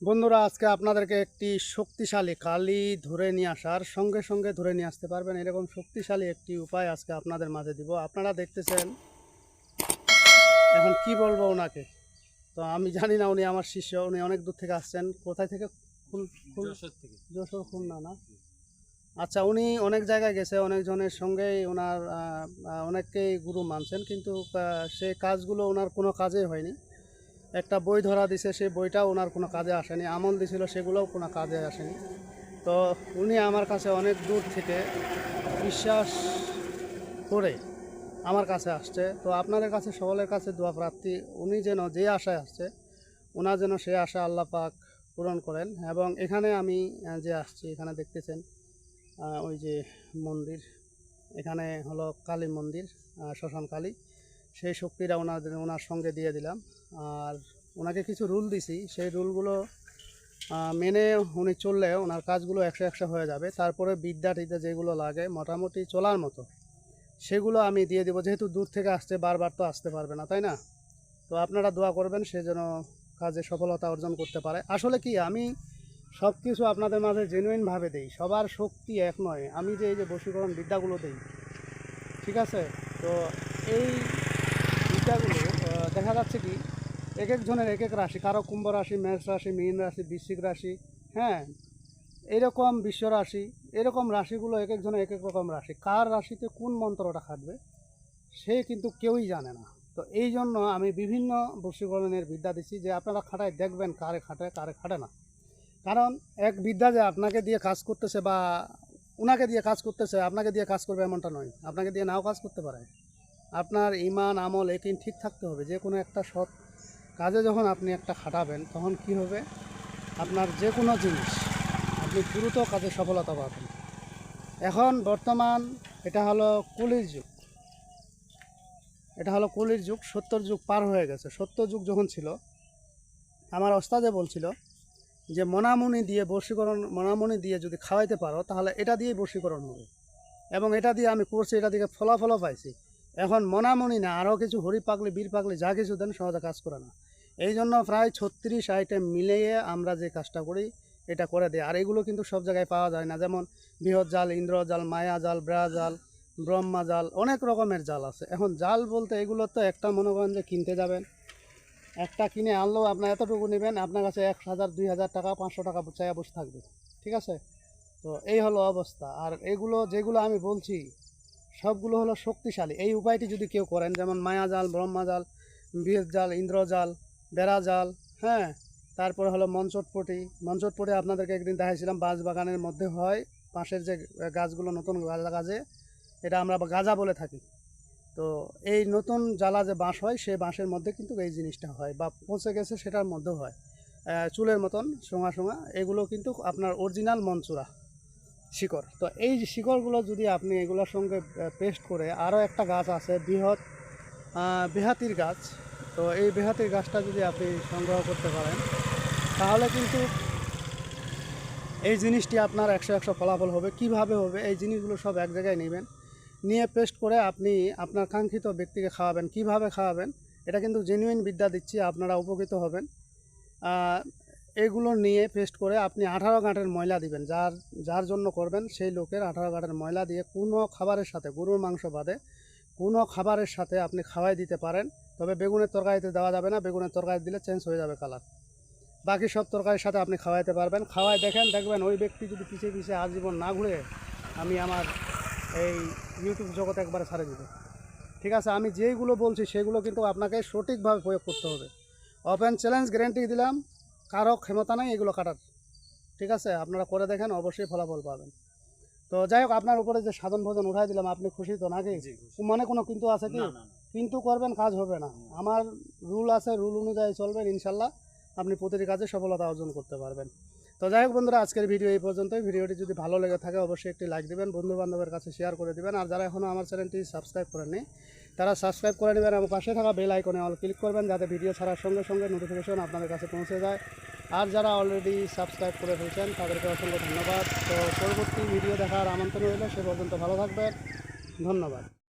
বন্ধুরা, আজকে আপনাদেরকে একটি শক্তিশালী কালি ধরে নিয়ে আসার সঙ্গে সঙ্গে ধরে নিয়ে আসতে পারবেন এরকম শক্তিশালী একটি উপায় আজকে আপনাদের মাঝে দিব। আপনারা দেখতেছেন, এখন কি বলবো ওনাকে, তো আমি জানি না। উনি আমার শিষ্য, উনি অনেক দূর থেকে আসছেন। কোথায় থেকে? যশোর, খুলনা না? আচ্ছা, উনি অনেক জায়গায় গেছে, অনেকজনের সঙ্গেই ওনার অনেককেই গুরু মানছেন, কিন্তু সে কাজগুলো ওনার কোনো কাজেই হয়নি। একটা বই ধরা দিছে, সেই বইটাও ওনার কোনো কাজে আসেনি। আমল দিছিল, সেগুলোও কোনো কাজে আসেনি। তো উনি আমার কাছে অনেক দূর থেকে বিশ্বাস করে আমার কাছে আসছে। তো আপনাদের কাছে, সকলের কাছে দোয়া প্রার্থী, উনি যেন যে আশায় আসছে, ওনার যেন সে আশা আল্লাহ পাক পূরণ করেন। এবং এখানে আমি যে আসছি, এখানে দেখতেছেন ওই যে মন্দির, এখানে হলো কালী মন্দির, শ্মশান কালী। সেই শক্তিটা ওনার সঙ্গে দিয়ে দিলাম। আর ওনাকে কিছু রুল দিছি, সেই রুলগুলো মেনে উনি চললে ওনার কাজগুলো 100 হয়ে যাবে। তারপরে বিদ্যা টিদ্যা যেগুলো লাগে মোটামুটি চলার মতো, সেগুলো আমি দিয়ে দেবো। যেহেতু দূর থেকে আসছে, বারবার তো আসতে পারবে না, তাই না? তো আপনারা দোয়া করবেন সে যেন কাজে সফলতা অর্জন করতে পারে। আসলে কি, আমি সব কিছু আপনাদের মাঝে জেনুইনভাবে দিই, সবার শক্তি এক নয়। আমি যে এই যে বশীকরণ বিদ্যাগুলো দিই, ঠিক আছে? তো এই বিদ্যাগুলো দেখা যাচ্ছে কি, এক একজনের এক এক রাশি, কারো কুম্ভ রাশি, মেষ রাশি, মীন রাশি, বৃশ্চিক রাশি, হ্যাঁ, এরকম বিশ্ব রাশি, এরকম রাশিগুলো এক একজনের এক এক রকম রাশি। কার রাশিতে কোন মন্ত্রটা খাটবে সে কিন্তু কেউই জানে না। তো এই জন্য আমি বিভিন্ন বশীকরণের বিদ্যা দিচ্ছি, যে আপনারা খাটায় দেখবেন কারে খাটে কারে খাটে না। কারণ এক বিদ্যা যে আপনাকে দিয়ে কাজ করতেছে বা ওনাকে দিয়ে কাজ করতেছে, আপনাকে দিয়ে কাজ করবে এমনটা নয়। আপনাকে দিয়ে নাও কাজ করতে পারে। আপনার ইমান আমল একিন ঠিক থাকতে হবে। যে কোনো একটা সৎ কাজে যখন আপনি একটা খাটাবেন, তখন কি হবে, আপনার যে কোনো জিনিস আপনি দ্রুত কাজে সফলতা পাবেন। এখন বর্তমান এটা হলো কলির যুগ, এটা হলো কলির যুগ। সত্যর যুগ পার হয়ে গেছে। সত্য যুগ যখন ছিল, আমার ওস্তাদে বলছিল যে মনামণি দিয়ে বশীকরণ, মনামণি দিয়ে যদি খাওয়াইতে পারো তাহলে এটা দিয়েই বশীকরণ হবে। এবং এটা দিয়ে আমি করছি, এটা দিকে ফলাফলও পাইছি। এখন মনামণি না, আরও কিছু হরি পাগলি, বীর পাগলি, যা কিছু দেন সহজে কাজ করে না। এই জন্য প্রায় 36 আইটেম মিলিয়ে আমরা যে কাজটা করি এটা করে দিই। আর এগুলো কিন্তু সব জায়গায় পাওয়া যায় না। যেমন বৃহৎ জাল, ইন্দ্র জাল, মায়া জাল, ব্রা জাল, ব্রহ্মা জাল, অনেক রকমের জাল আছে। এখন জাল বলতে এগুলো তো একটা, মনে করেন যে কিনতে যাবেন, একটা কিনে আনলেও আপনার এতটুকু নেবেন, আপনার কাছে 1000, 2000 টাকা, 500 টাকা চাইয়া বসে থাকবে, ঠিক আছে? তো এই হলো অবস্থা। আর এগুলো যেগুলো আমি বলছি সবগুলো হলো শক্তিশালী। এই উপায়টি যদি কেউ করেন, যেমন মায়া জাল, ব্রহ্মা জাল, বৃহৎ জাল, ইন্দ্র জাল, বেড়া জাল, হ্যাঁ, তারপরে হলো মঞ্চটপটি। মঞ্চটপটি আপনাদেরকে একদিন দেখাইছিলাম, বাঁশ বাগানের মধ্যে হয়, বাঁশের যে গাছগুলো, নতুন গাছে, এটা আমরা গাজা বলে থাকি। তো এই নতুন জ্বালা যে বাঁশ হয়, সেই বাঁশের মধ্যে কিন্তু এই জিনিসটা হয়, বা পচে গেছে সেটার মধ্যেও হয়, চুলের মতন শোঙা শোঙা। এগুলো কিন্তু আপনার অরিজিনাল মনচুরা শিকড়। তো এই শিকড়গুলো যদি আপনি এগুলোর সঙ্গে পেস্ট করে, আরও একটা গাছ আছে বৃহৎ, বেহাতির গাছ। তো এই বেহাতির গাছটা যদি আপনি সংগ্রহ করতে পারেন, তাহলে কিন্তু এই জিনিসটি আপনার 100 ফলাফল হবে। কিভাবে হবে? এই জিনিসগুলো সব এক জায়গায় নেবেন, নিয়ে পেস্ট করে আপনি আপনার কাঙ্ক্ষিত ব্যক্তিকে খাওয়াবেন। কিভাবে খাওয়াবেন, এটা কিন্তু জেনুইন বিদ্যা দিচ্ছি, আপনারা উপকৃত হবেন। এগুলো নিয়ে পেস্ট করে আপনি 18 গাঁটের ময়লা দিবেন। যার যার জন্য করবেন সেই লোকের 18 গাঁটের ময়লা দিয়ে কোনো খাবারের সাথে, গরুর মাংস বাদে কোনো খাবারের সাথে আপনি খাওয়াই দিতে পারেন। তবে বেগুনের তরকারিতে দেওয়া যাবে না, বেগুনের তরকারি দিলে চেঞ্জ হয়ে যাবে কালার। বাকি সব তরকারির সাথে আপনি খাওয়াইতে পারবেন। খাওয়াই দেখবেন ওই ব্যক্তি যদি পিছিয়ে পিছিয়ে আজীবন না ঘুরে, আমি আমার এই ইউটিউব জগতে একবারে ছাড়ে দেবে, ঠিক আছে? আমি যেইগুলো বলছি সেগুলো কিন্তু আপনাকে সঠিকভাবে প্রয়োগ করতে হবে। ওপেন চ্যালেঞ্জ গ্যারেন্টি দিলাম, কারো ক্ষমতা নেই এগুলো কাটার, ঠিক আছে? আপনারা করে দেখেন, অবশ্যই ফলাফল পাবেন। তো যাই হোক, আপনার উপরে যে সাধন ভোজন উঠাই দিলাম, আপনি খুশি তো নাকি? মানে কোনো কিন্তু আছে কি? কিন্তু করবেন, কাজ হবে না। আমার রুল আছে, রুল অনুযায়ী চলবেন, ইনশাল্লাহ আপনি প্রতিটি কাজে সফলতা অর্জন করতে পারবেন। তো যাই হোক বন্ধুরা, আজকের ভিডিও এই পর্যন্তই। ভিডিওটি যদি ভালো লেগে থাকে অবশ্যই একটি লাইক দেবেন, বন্ধু বান্ধবের কাছে শেয়ার করে দেবেন। আর যারা এখনও আমার চ্যানেলটি সাবস্ক্রাইব করেননি, তারা সাবস্ক্রাইব করে নেবেন এবং পাশে থাকা বেল আইকনে অল ক্লিক করবেন, যাতে ভিডিও ছাড়ার সঙ্গে সঙ্গে নোটিফিকেশন আপনাদের কাছে পৌঁছে যায়। আর যারা অলরেডি সাবস্ক্রাইব করে ফেলছেন তাদেরকে অসংখ্য ধন্যবাদ। তো পরবর্তী ভিডিও দেখার আমন্ত্রণ রইল। সে পর্যন্ত ভালো থাকবেন, ধন্যবাদ।